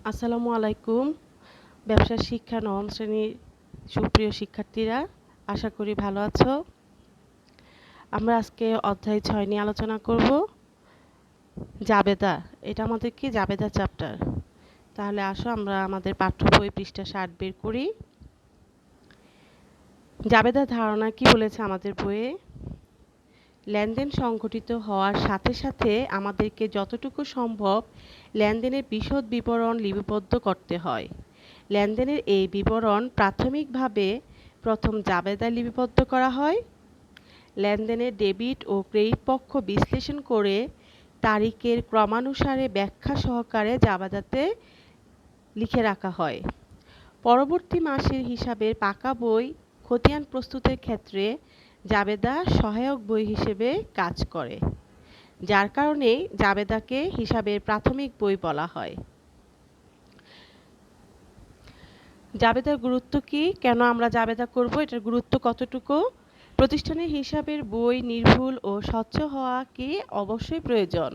আসসালামু আলাইকুম। ব্যবসা শিক্ষা নবম শ্রেণীর সুপ্রিয় শিক্ষার্থীরা, আশা করি ভালো আছো। আমরা আজকে অধ্যায় 6 নিয়ে আলোচনা করব। জাবেদা, এটা আমাদের কি জাবেদা চ্যাপ্টার। তাহলে আসো আমরা আমাদের পাঠ্য বই পৃষ্ঠা 60 বের করি। জাবেদার ধারণা কি বলেছে আমাদের বইয়ে? লেনদেন সংঘটিত হওয়ার সাথে সাথে আমাদেরকে যতটুকু সম্ভব লেনদেনের বিশদ বিবরণ লিপিবদ্ধ করতে হয়। লেনদেনের এই বিবরণ প্রাথমিকভাবে প্রথম জাবেদায় লিপিবদ্ধ করা হয়। লেনদেনের ডেবিট ও ক্রেডিট পক্ষ বিশ্লেষণ করে তারিখের ক্রমানুসারে ব্যাখ্যা সহকারে জাবেদাতে লিখে রাখা হয়। পরবর্তী মাসের হিসাবের পাকা বই খতিয়ান প্রস্তুতের ক্ষেত্রে জাবেদা সহায়ক বই হিসেবে কাজ করে, যার কারণে জাবেদাকে হিসাবের প্রাথমিক বই বলা হয়। জাবেদার গুরুত্ব কি? কেন আমরা জাবেদা করব? এটার গুরুত্ব কতটুকু? প্রতিষ্ঠানের হিসাবের বই নির্ভুল ও স্বচ্ছ হওয়া কি অবশ্যই প্রয়োজন।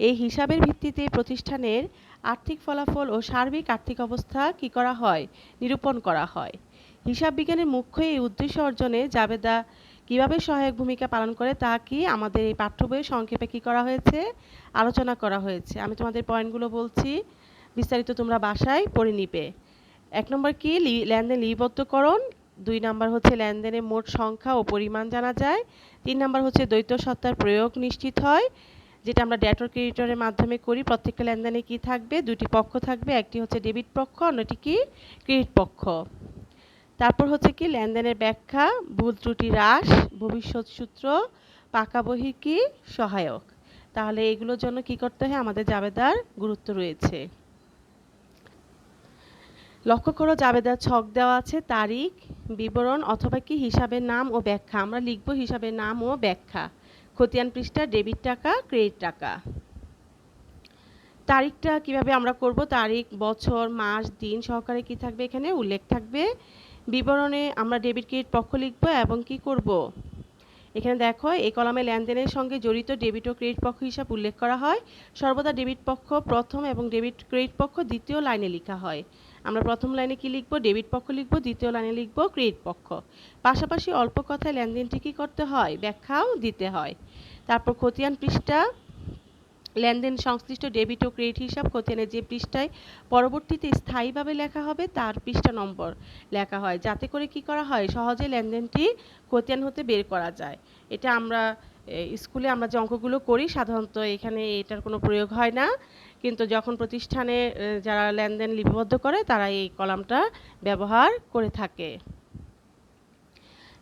এই হিসাবের ভিত্তিতে প্রতিষ্ঠানের আর্থিক ফলাফল ও সার্বিক আর্থিক অবস্থা কি করা হয়? নিরূপণ করা হয়। হিসাব বিজ্ঞানের মুখ্য এই উদ্দেশ্য অর্জনে জাবেদা কিভাবে সহায়ক ভূমিকা পালন করে তা কি আমাদের এই পাঠ্য বইয়ে সংক্ষেপে কি করা হয়েছে? আলোচনা করা হয়েছে। আমি তোমাদের পয়েন্টগুলো বলছি, বিস্তারিত তোমরা বাসায় পড়ে নিবে। 1 নম্বর কি? লেনদেন লিপিবদ্ধকরণ। 2 নাম্বার হচ্ছে লেনদেনের মোট সংখ্যা ও পরিমাণ জানা যায়। 3 নাম্বার হচ্ছে দ্বৈত সত্তার প্রয়োগ নিশ্চিত হয়, যেটা আমরা ডেটর ক্রেডিটরের মাধ্যমে করি। প্রত্যেকটা লেনদেনে কি থাকবে? দুটি পক্ষ থাকবে, একটি হচ্ছে ডেবিট পক্ষ, অন্যটি কি? ক্রেডিট পক্ষ। তারপর হচ্ছে কি? লেনদেনের ব্যাখ্যা, ভুল ত্রুটি হ্রাস, ভবিষ্যৎ সূত্র, পাকা বহি কি? সহায়ক। তাহলে এগুলোর জন্য কি করতে হয়? আমাদের জাবেদার গুরুত্ব রয়েছে। লক্ষ্য করো, জাবেদার ছক দেওয়া আছে, তারিখ, বিবরণ অথবা কি হিসাবের নাম ও ব্যাখ্যা। আমরা লিখব হিসাবের নাম ও ব্যাখ্যা। খতিয়ান পৃষ্ঠা ডেবিট টাকা, ক্রেডিট টাকা। তারিখটা কিভাবে আমরা করব? তারিখ, বছর, মাস, দিন সহকারে কি থাকবে? এখানে উল্লেখ থাকবে। বিবরণে আমরা ডেবিট ক্রেডিট পক্ষ লিখব এবং কি করব? এখানে দেখো এই কলামে লেনদেনের সঙ্গে জড়িত ডেবিট ও ক্রেডিট পক্ষ হিসাব উল্লেখ করা হয়। সর্বদা ডেবিট পক্ষ প্রথম এবং ডেবিট ক্রেডিট পক্ষ দ্বিতীয় লাইনে লেখা হয়। আমরা প্রথম লাইনে কি লিখব? ডেবিট পক্ষ লিখব, দ্বিতীয় লাইনে লিখব ক্রেডিট পক্ষ। পাশাপাশি অল্প কথায় লেনদেনটি কি করতে হয়? ব্যাখ্যাও দিতে হয়। তারপর খতিয়ান পৃষ্ঠা, লেনদেন সংশ্লিষ্ট ডেবিট ও ক্রেডিট হিসাব খতিয়ানের যে পৃষ্ঠায় পরবর্তীতে স্থায়ীভাবে লেখা হবে তার পৃষ্ঠা নম্বর লেখা হয়, যাতে করে কি করা হয়? সহজে লেনদেনটি খতিয়ান হতে বের করা যায়। এটা আমরা স্কুলে আমরা যে অঙ্কগুলো করি সাধারণত এখানে এটার কোনো প্রয়োগ হয় না, কিন্তু যখন প্রতিষ্ঠানে যারা লেনদেন লিপিবদ্ধ করে তারা এই কলামটা ব্যবহার করে থাকে।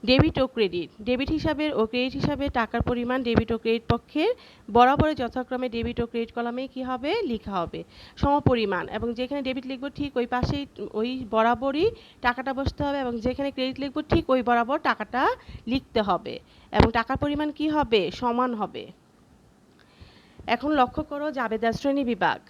ডেবিট ও ক্রেডিট। ডেবিট হিসাবের ও ক্রেডিট হিসাবে টাকার পরিমাণ ডেবিট ও ক্রেডিট পক্ষের বরাবর যথাক্রমে ডেবিট ও ক্রেডিট কলামে কি হবে? লেখা হবে সমপরিমাণ, এবং যেখানে ডেবিট লিখব ঠিক ওই পাশেই ওই বরাবরই টাকাটা বসতে হবে, এবং যেখানে ক্রেডিট লিখব ঠিক ওই বরাবর টাকাটা লিখতে হবে, এবং টাকার পরিমাণ কি হবে? সমান হবে। এখন লক্ষ্য করো জাবেদা শ্রেণী বিভাগ।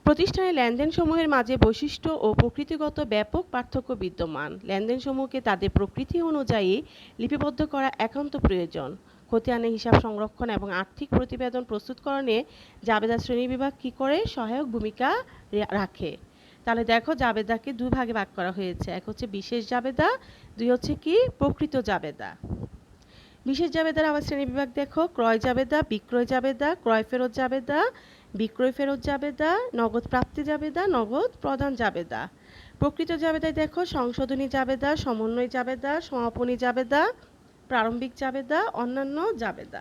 প্রতিষ্ঠানের লেনদেনসমূহের মাঝে বৈশিষ্ট্য ও প্রকৃতিগত ব্যাপক পার্থক্য বিদ্যমান। লেনদেনসমূহকে তাদের প্রকৃতি অনুযায়ী লিপিবদ্ধ করা একান্ত প্রয়োজন। খতিয়ানে হিসাব সংরক্ষণ এবং আর্থিক প্রতিবেদন প্রস্তুতকরণে জাবেদা শ্রেণীবিভাগ কী করে? সহায়ক ভূমিকা রাখে। তাহলে দেখো জাবেদাকে দুই ভাগে ভাগ করা হয়েছে, এক হচ্ছে বিশেষ জাবেদা, দুই হচ্ছে কি? প্রকৃত জাবেদা। বিশেষ জাবেদার আবার শ্রেণীবিভাগ দেখো, ক্রয় জাবেদা, বিক্রয় জাবেদা, ক্রয় ফেরত জাবেদা, বিক্রয় ফেরত জাবেদা, নগদ প্রাপ্তি জাবেদা, নগদ প্রদান জাবেদা। প্রকৃত জাবেদায় দেখো সংশোধনী জাবেদা, সমন্বয় জাবেদা, সমাপনী জাবেদা, প্রারম্ভিক জাবেদা, অন্যান্য জাবেদা।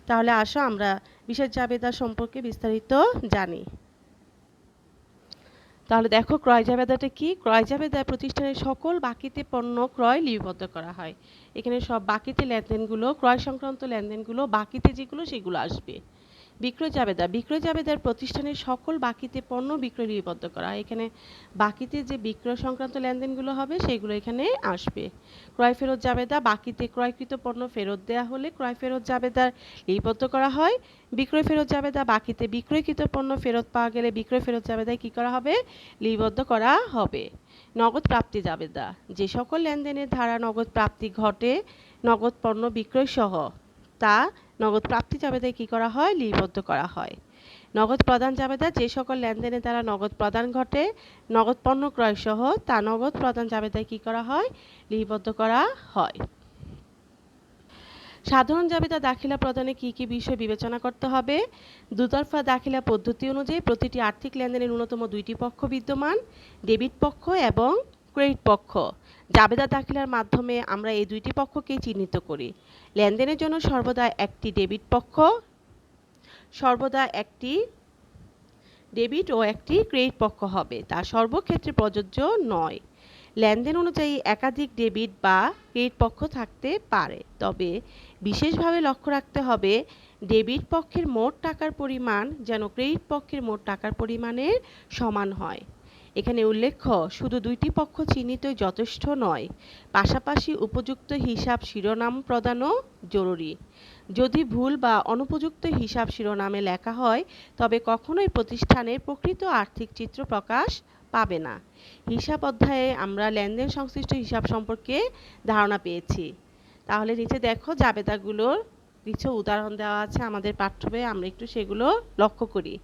তাহলে আসো আমরা বিশেষ জাবেদা সম্পর্কে বিস্তারিত জানি। তাহলে দেখো ক্রয় জাবেদাটা কি? ক্রয় জাবেদায় প্রতিষ্ঠানের সকল বাকিতে পণ্য ক্রয় লিপিবদ্ধ করা হয়। এখানে সব বাকিতে লেনদেনগুলো, ক্রয় সংক্রান্ত লেনদেনগুলো বাকিতে যেগুলো সেগুলো আসবে। বিক্রয় জাবেদা। বিক্রয় জাবেদার প্রতিষ্ঠানের সকল বাকিতে পণ্য বিক্রয় লিপিবদ্ধ করা হয়। এখানে বাকিতে যে বিক্রয় সংক্রান্ত লেনদেনগুলো হবে সেগুলো এখানে আসবে। ক্রয় ফেরত জাবেদা। বাকিতে ক্রয়কৃত পণ্য ফেরত দেওয়া হলে ক্রয় ফেরত জাবেদার লিপিবদ্ধ করা হয়। বিক্রয় ফেরত জাবেদা। বাকিতে বিক্রয়কৃত পণ্য ফেরত পাওয়া গেলে বিক্রয় ফেরত জাবেদায় কী করা হবে? লিপিবদ্ধ করা হবে। নগদ প্রাপ্তি জাবেদা। যে সকল লেনদেনের ধারা নগদ প্রাপ্তি ঘটে নগদ পণ্য বিক্রয় সহ, তা নগদ প্রাপ্তি জাবেদায় কী করা হয়? লিপিবদ্ধ করা হয়। নগদ প্রদান জাবেদা যে সকল লেনদেনের দ্বারা নগদ প্রদান ঘটে নগদ পণ্য ক্রয় সহ তা নগদ প্রদান জাবেদায় কি করা হয় লিপিবদ্ধ করা হয়। সাধারণ জাবেদা দাখিলা প্রদানে কি কি বিষয় বিবেচনা করতে হবে? দুতরফা দাখিলা পদ্ধতি অনুযায়ী প্রতিটি আর্থিক লেনদেনে ন্যূনতম দুইটি পক্ষ বিদ্যমান, ডেবিট পক্ষ এবং ক্রেডিট পক্ষ। জাবেদা দাখিলার মাধ্যমে আমরা এই দুইটি পক্ষকেই চিহ্নিত করি। লেনদেনের জন্য সর্বদা একটি ডেবিট ও একটি ক্রেডিট পক্ষ হবে, তা সর্বক্ষেত্রে প্রযোজ্য নয়। লেনদেন অনুযায়ী একাধিক ডেবিট বা ক্রেডিট পক্ষ থাকতে পারে, তবে বিশেষভাবে লক্ষ্য রাখতে হবে ডেবিট পক্ষের মোট টাকার পরিমাণ যেন ক্রেডিট পক্ষের মোট টাকার পরিমাণের সমান হয়। এখানে উল্লেখ্য শুধু দুইটি পক্ষ চিহ্নিতই যথেষ্ট নয়, পাশাপাশি উপযুক্ত হিসাব শিরোনাম প্রদানও জরুরি। যদি ভুল বা অনুপযুক্ত হিসাব শিরোনামে লেখা হয় তবে কখনোই প্রতিষ্ঠানের প্রকৃত আর্থিক চিত্র প্রকাশ পাবে না। হিসাব অধ্যায়ে আমরা লেনদেন সংশ্লিষ্ট হিসাব সম্পর্কে ধারণা পেয়েছি। তাহলে নিচে দেখো জাবেদাগুলোর কিছু উদাহরণ দেওয়া আছে আমাদের পাঠ্য বইয়ে, আমরা একটু সেগুলো লক্ষ্য করি।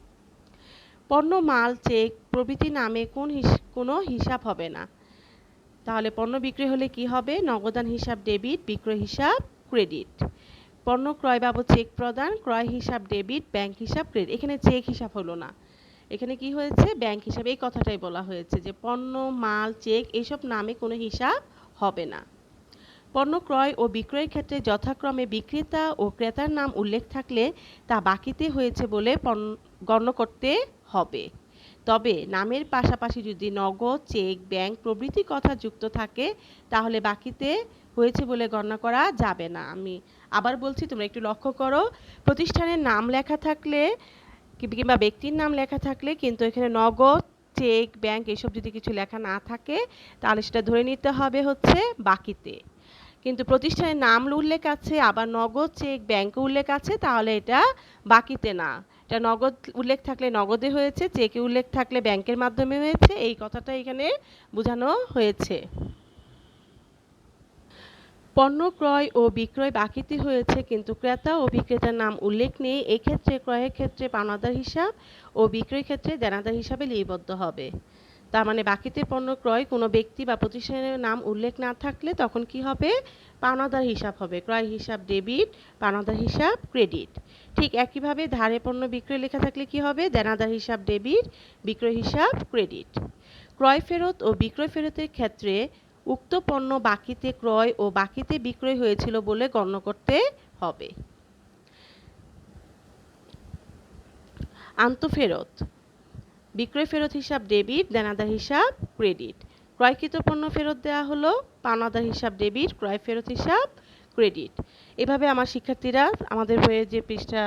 পণ্য, মাল, চেক প্রভৃতি নামে কোনো হিসাব হবে না। তাহলে পণ্য বিক্রি হলে কি হবে? নগদান হিসাব ডেবিট, বিক্রয় হিসাব ক্রেডিট। পণ্য ক্রয় বাবদ চেক প্রদান, ক্রয় হিসাব ডেবিট, ব্যাংক হিসাব ক্রেডিট। এখানে চেক হিসাব হলো না, এখানে কি হয়েছে? ব্যাংক হিসাব। এই কথাটাই বলা হয়েছে যে পণ্য, মাল, চেক এইসব নামে কোনো হিসাব হবে না। পণ্য ক্রয় ও বিক্রয়ের ক্ষেত্রে যথাক্রমে বিক্রেতা ও ক্রেতার নাম উল্লেখ থাকলে তা বাকিতে হয়েছে বলে গণ্য করতে হবে। তবে নামের পাশাপাশি যদি নগদ, চেক, ব্যাংক প্রভৃতি কথা যুক্ত থাকে তাহলে বাকিতে হয়েছে বলে গণনা করা যাবে না। আমি আবার বলছি, তোমরা একটু লক্ষ্য করো, প্রতিষ্ঠানের নাম লেখা থাকলে কিংবা ব্যক্তির নাম লেখা থাকলে কিন্তু এখানে নগদ, চেক, ব্যাংক এসব যদি কিছু লেখা না থাকে তাহলে সেটা ধরে নিতে হবে হচ্ছে বাকিতে। কিন্তু প্রতিষ্ঠানের নাম উল্লেখ আছে, আবার নগদ, চেক, ব্যাংক উল্লেখ আছে, তাহলে এটা বাকিতে না। এটা নগদ উল্লেখ থাকলে নগদে হয়েছে, চেকে উল্লেখ থাকলে ব্যাংকের মাধ্যমে হয়েছে, এই কথাটা এখানে বোঝানো হয়েছে। পণ্য ক্রয় ও বিক্রয় বাকিতে হয়েছে কিন্তু ক্রেতা ও বিক্রেতার নাম উল্লেখ নেই, এক্ষেত্রে ক্রয়ের ক্ষেত্রে পাওনাদার হিসাব ও বিক্রয়ের ক্ষেত্রে দেনাদার হিসাবে লিপিবদ্ধ হবে। তার মানে বাকিতে পণ্য ক্রয় কোনো ব্যক্তি বা প্রতিষ্ঠানের নাম উল্লেখ না থাকলে তখন কি হবে? পাওনাদার হিসাব হবে। ক্রয় হিসাব ডেবিট, পাওনাদার হিসাব ক্রেডিট। ঠিক একইভাবে ধারে পণ্য বিক্রয় লেখা থাকলে কি হবে? দেনাদার হিসাব ডেবিট, বিক্রয় হিসাব ক্রেডিট। ক্রয় ফেরত ও বিক্রয় ফেরতের ক্ষেত্রে উক্ত পণ্য বাকিতে ক্রয় ও বাকিতে বিক্রয় হয়েছিল বলে গণ্য করতে হবে। আন্তঃফেরত, বিক্রয় ফেরত হিসাব ডেবিট, দেনাদার হিসাব ক্রেডিট। ক্রয়কৃত পণ্য ফেরত দেওয়া হলো, পাওনাদার হিসাব ডেবিট, ক্রয় ফেরত হিসাব ক্রেডিট। এভাবে আমার শিক্ষার্থীরা আমাদের বইয়ে যে পৃষ্ঠা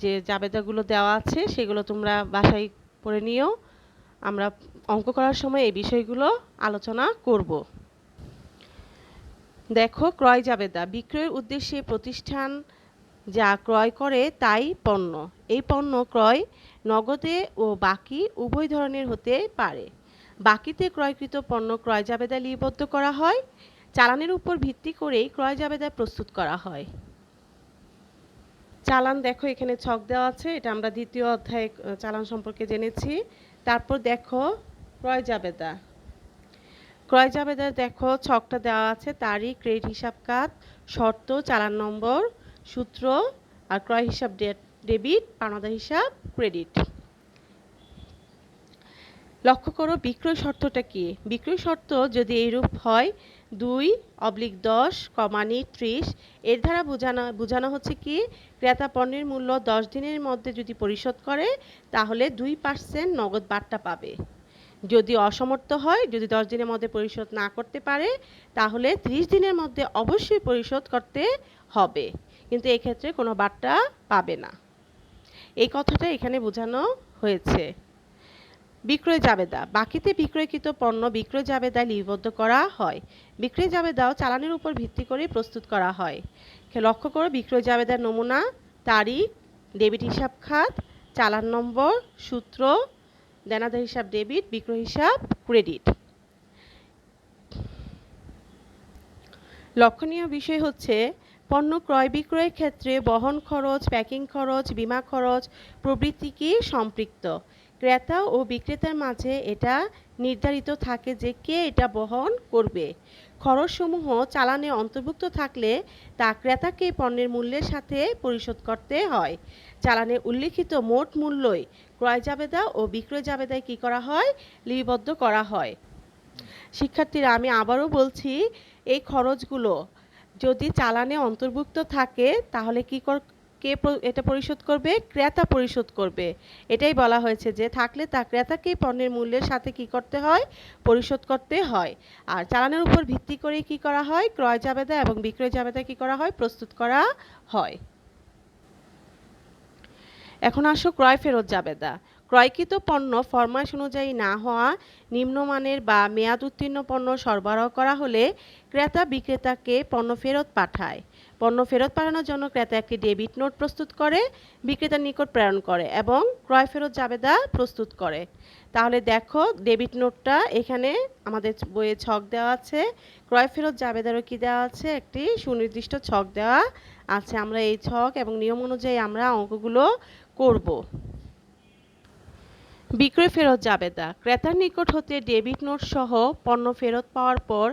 যে জাবেদাগুলো দেওয়া আছে সেগুলো তোমরা বাসায় পড়ে নিও। আমরা অঙ্ক করার সময় এই বিষয়গুলো আলোচনা করব। দেখো, ক্রয় জাবেদা বিক্রয়ের উদ্দেশ্যে প্রতিষ্ঠান যা ক্রয় করে তাই পণ্য। এই পণ্য ক্রয় নগদে ও বাকি উভয় ধরনের হতে পারে। বাকিতে ক্রয়কৃত পণ্য ক্রয় জাবেদায় লিপিবদ্ধ করা হয়। চালানের উপর ভিত্তি করেই ক্রয় জাবেদা প্রস্তুত করা হয়। চালান দেখো এখানে ছক দেওয়া আছে, এটা আমরা দ্বিতীয় অধ্যায়ে চালান সম্পর্কে জেনেছি। তারপর দেখো ক্রয় জাবেদা। ক্রয় জাবেদা দেখো ছকটা দেওয়া আছে, তারিখ, ক্রেডিট হিসাব খাত, শর্ত, চালান নম্বর, সূত্র আর ক্রয় হিসাব ডেবিট, পাওনাদার হিসাব ক্রেডিট। লক্ষ্য করো বিক্রয় শর্তটা কি? বিক্রয় শর্ত যদি এইরূপ হয় 2/10, এর দ্বারা বোঝানো হচ্ছে কি ক্রেতা পণ্যের মূল্য 10 দিনের মধ্যে যদি পরিশোধ করে তাহলে 2% নগদ বার্তা পাবে। যদি অসমর্থ হয়, যদি 10 দিনের মধ্যে পরিশোধ না করতে পারে তাহলে 30 দিনের মধ্যে অবশ্যই পরিশোধ করতে হবে, কিন্তু এক্ষেত্রে কোনো বার্তা পাবে না। এই কথাটা এখানে বোঝানো হয়েছে। বিক্রয় জাবেদা বাকিতে বিক্রয়কৃত পণ্য বিক্রয় জাবেদায় লিপিবদ্ধ করা হয়। বিক্রয় জাবেদাও চালানের উপর ভিত্তি করে প্রস্তুত করা হয়। লক্ষ্য করো বিক্রয় জাবেদার নমুনা, তারিখ, ডেবিট হিসাব খাত, চালান নম্বর, সূত্র, দেনাদার হিসাব ডেবিট, বিক্রয় হিসাব ক্রেডিট। লক্ষণীয় বিষয় হচ্ছে পণ্য ক্রয় বিক্রয়ের ক্ষেত্রে বহন খরচ, প্যাকিং খরচ, বীমা খরচ প্রভৃতি কি সম্পৃক্ত। ক্রেতা ও বিক্রেতার মাঝে এটা নির্ধারিত থাকে যে কে এটা বহন করবে। খরচসমূহ চালানে অন্তর্ভুক্ত থাকলে তা ক্রেতাকে পণ্যের মূল্যের সাথে পরিশোধ করতে হয়। চালানে উল্লিখিত মোট মূল্যই ক্রয় জাবেদা ও বিক্রয় জাবেদায় কি করা হয়? লিপিবদ্ধ করা হয়। শিক্ষার্থীরা, আমি আবারও বলছি, এই খরচগুলো যদি চালানে অন্তর্ভুক্ত থাকে তাহলে কে এটা পরিশোধ করবে? ক্রেতা পরিশোধ করবে। এটাই বলা হয়েছে যে থাকলে তা ক্রেতাকেই পণ্যের মূল্যের সাথে কি করতে হয়? পরিশোধ করতে হয়। আর চালানের উপর ভিত্তি করে কি করা হয়? ক্রয় জাবেদা এবং বিক্রয় জাবেদা কি করা হয়? প্রস্তুত করা হয়। এখন আসো ক্রয় ফেরত জাবেদা। ক্রয়কৃত পণ্য ফরমাশ অনুযায়ী না হওয়া, নিম্নমানের বা মেয়াদ উত্তীর্ণ পণ্য সরবরাহ করা হলে ক্রেতা বিক্রেতাকে পণ্য ফেরত পাঠায়। পণ্য ফেরত পাঠানোর জন্য ক্রেতা একটি ডেবিট নোট প্রস্তুত করে বিক্রেতার নিকট প্রেরণ করে এবং ক্রয় ফেরত জাবেদা প্রস্তুত করে। তাহলে দেখো, ডেবিট নোটটা এখানে আমাদের বইয়ে ছক দেওয়া আছে, ক্রয় ফেরত জাবেদারও কি দেওয়া আছে? একটি সুনির্দিষ্ট ছক দেওয়া আছে। আমরা এই ছক এবং নিয়ম অনুযায়ী আমরা অঙ্কগুলো করব। বিক্রয় ফেরত জাবেদা। ক্রেতার নিকট হতে ডেবিট নোট সহ পণ্য ফেরত পাওয়ার পর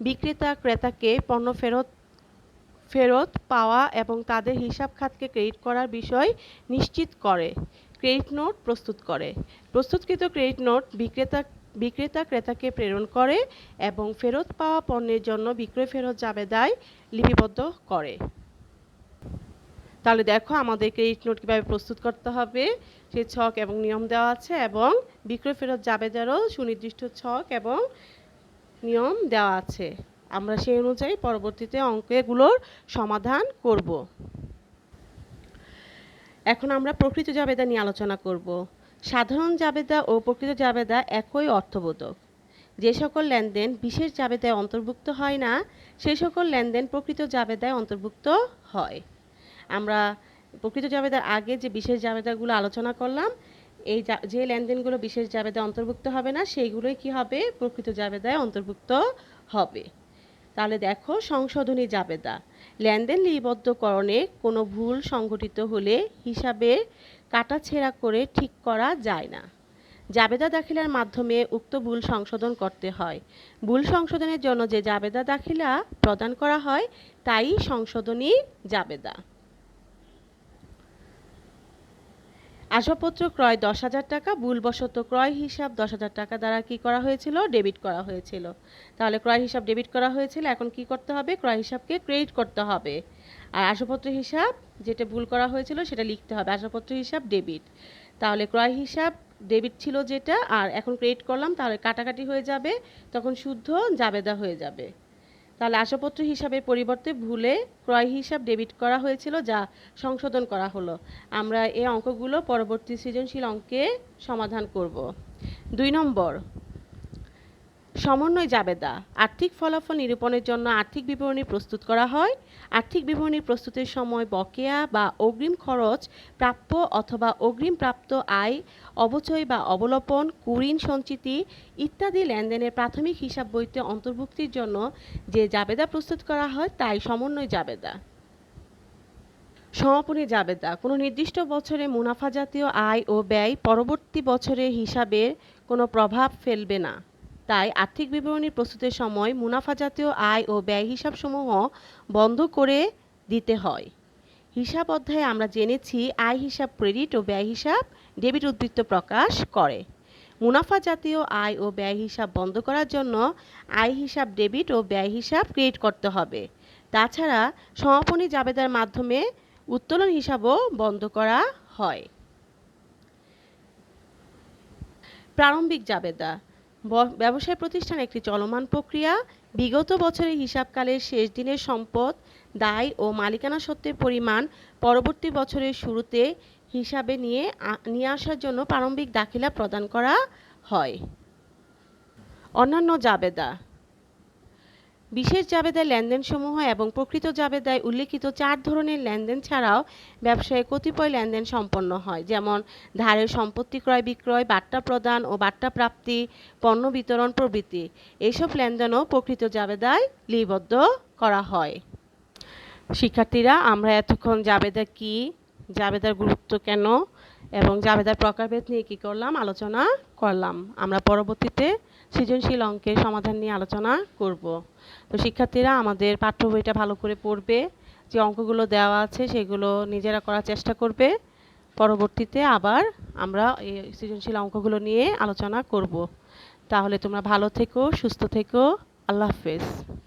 বিক্রেতা ক্রেতাকে পণ্য ফেরত পাওয়া এবং তাদের হিসাব খাতকে ক্রেডিট করার বিষয় নিশ্চিত করে ক্রেডিট নোট প্রস্তুত করে। প্রস্তুতকৃত ক্রেডিট নোট বিক্রেতা ক্রেতাকে প্রেরণ করে এবং ফেরত পাওয়া পণ্যের জন্য বিক্রয় ফেরত জাবেদায় লিপিবদ্ধ করে। তাহলে দেখো, আমাদের ক্রেডিট নোট কীভাবে প্রস্তুত করতে হবে সেই ছক এবং নিয়ম দেওয়া আছে এবং বিক্রয় ফেরত জাবেদারও সুনির্দিষ্ট ছক এবং নিয়ম দেওয়া আছে। আমরা সেই অনুযায়ী পরবর্তীতে অঙ্কগুলোর সমাধান করব। এখন আমরা প্রকৃত জাবেদা নিয়ে আলোচনা করব। সাধারণ জাবেদা ও প্রকৃত জাবেদা একই অর্থবোধক। যে সকল লেনদেন বিশেষ জাবেদায় অন্তর্ভুক্ত হয় না সেই সকল লেনদেন প্রকৃত জাবেদায় অন্তর্ভুক্ত হয়। আমরা প্রকৃত জাবেদার আগে যে বিশেষ জাবেদাগুলো আলোচনা করলাম, এই যে লেনদেনগুলো বিশেষ জাবেদায় অন্তর্ভুক্ত হবে না সেইগুলোই কি হবে? প্রকৃত জাবেদায় অন্তর্ভুক্ত হবে। তাহলে দেখো, সংশোধনী জাবেদা। লেনদেন লিপিবদ্ধকরণে কোনো ভুল সংঘটিত হলে হিসাবের কাটাছেঁড়া করে ঠিক করা যায় না। জাবেদা দাখিলার মাধ্যমে উক্ত ভুল সংশোধন করতে হয়। ভুল সংশোধনের জন্য যে জাবেদা দাখিলা প্রদান করা হয় তাই সংশোধনী জাবেদা। আসবাবপত্র ক্রয় 10,000 টাকা, ভুলবশত ক্রয় হিসাব 10,000 টাকা দ্বারা কি করা হয়েছিল? ডেবিট করা হয়েছিল। তাহলে ক্রয় হিসাব ডেবিট করা হয়েছিল, এখন কি করতে হবে? ক্রয় হিসাবকে ক্রেডিট করতে হবে। আর আসবাবপত্র হিসাব যেটা ভুল করা হয়েছিল সেটা লিখতে হবে, আসবাবপত্র হিসাব ডেবিট। তাহলে ক্রয় হিসাব ডেবিট ছিল যেটা, আর এখন ক্রেডিট করলাম, তাহলে কাটাকাটি হয়ে যাবে, তখন শুদ্ধ জাবেদা হয়ে যাবে। তাহলে আসবাবপত্র হিসাবের পরিবর্তে ভুলে ক্রয় হিসাব ডেবিট করা হয়েছিল, যা সংশোধন করা হলো। আমরা এই অঙ্কগুলো পরবর্তী সৃজনশীল অঙ্কে সমাধান করব। 2 নম্বর, সমন্বয় জাবেদা। আর্থিক ফলাফল নিরূপণের জন্য আর্থিক বিবরণী প্রস্তুত করা হয়। আর্থিক বিবরণী প্রস্তুতের সময় বকেয়া বা অগ্রিম খরচ, প্রাপ্য অথবা অগ্রিম প্রাপ্ত আয়, অবচয় বা অবলোপন, কুঋণ সঞ্চিতি ইত্যাদি লেনদেনের প্রাথমিক হিসাব বইতে অন্তর্ভুক্তির জন্য যে জাবেদা প্রস্তুত করা হয় তাই সমন্বয় জাবেদা। সমাপনী জাবেদা। কোনো নির্দিষ্ট বছরে মুনাফা জাতীয় আয় ও ব্যয় পরবর্তী বছরের হিসাবের কোনো প্রভাব ফেলবে না, তাই আর্থিক বিবরণী প্রস্তুতের সময় মুনাফা জাতীয় আয় ও ব্যয় হিসাবসমূহ বন্ধ করে দিতে হয়। হিসাব অধ্যায়ে আমরা জেনেছি আয় হিসাব ক্রেডিট ও ব্যয় হিসাব ডেবিট উদ্বৃত্ত প্রকাশ করে। মুনাফা জাতীয় আয় ও ব্যয় হিসাব বন্ধ করার জন্য আয় হিসাব ডেবিট ও ব্যয় হিসাব ক্রেডিট করতে হবে। তাছাড়া সমাপনী জাবেদার মাধ্যমে উত্তোলন হিসাবও বন্ধ করা হয়। প্রারম্ভিক জাবেদা। ব্যবসায় প্রতিষ্ঠান একটি চলমান প্রক্রিয়া। বিগত বছরের হিসাবকালের শেষ দিনের সম্পদ, দায় ও মালিকানা সত্ত্বের পরিমাণ পরবর্তী বছরের শুরুতে হিসাবে নিয়ে আসার জন্য প্রারম্ভিক দাখিলা প্রদান করা হয়। অন্যান্য জাবেদা। বিশেষ জাবেদায় লেনদেনসমূহ এবং প্রকৃত জাবেদায় উল্লিখিত 4 ধরনের লেনদেন ছাড়াও ব্যবসায়ে কতিপয় লেনদেন সম্পন্ন হয়, যেমন ধারের সম্পত্তি ক্রয় বিক্রয়, বাট্টা প্রদান ও বাট্টা প্রাপ্তি, পণ্য বিতরণ প্রভৃতি। এইসব লেনদেনও প্রকৃত জাবেদায় লিপিবদ্ধ করা হয়। শিক্ষার্থীরা, আমরা এতক্ষণ জাবেদা কি, জাবেদার গুরুত্ব কেন এবং জাবেদার প্রকারভেদ নিয়ে কি করলাম আলোচনা করলাম। আমরা পরবর্তীতে সৃজনশীল অঙ্কের সমাধান নিয়ে আলোচনা করব। তো শিক্ষার্থীরা আমাদের পাঠ্য বইটা ভালো করে পড়বে, যে অঙ্কগুলো দেওয়া আছে সেগুলো নিজেরা করার চেষ্টা করবে। পরবর্তীতে আবার আমরা এই সৃজনশীল অঙ্কগুলো নিয়ে আলোচনা করব। তাহলে তোমরা ভালো থেকো, সুস্থ থেকো। আল্লাহ হাফেজ।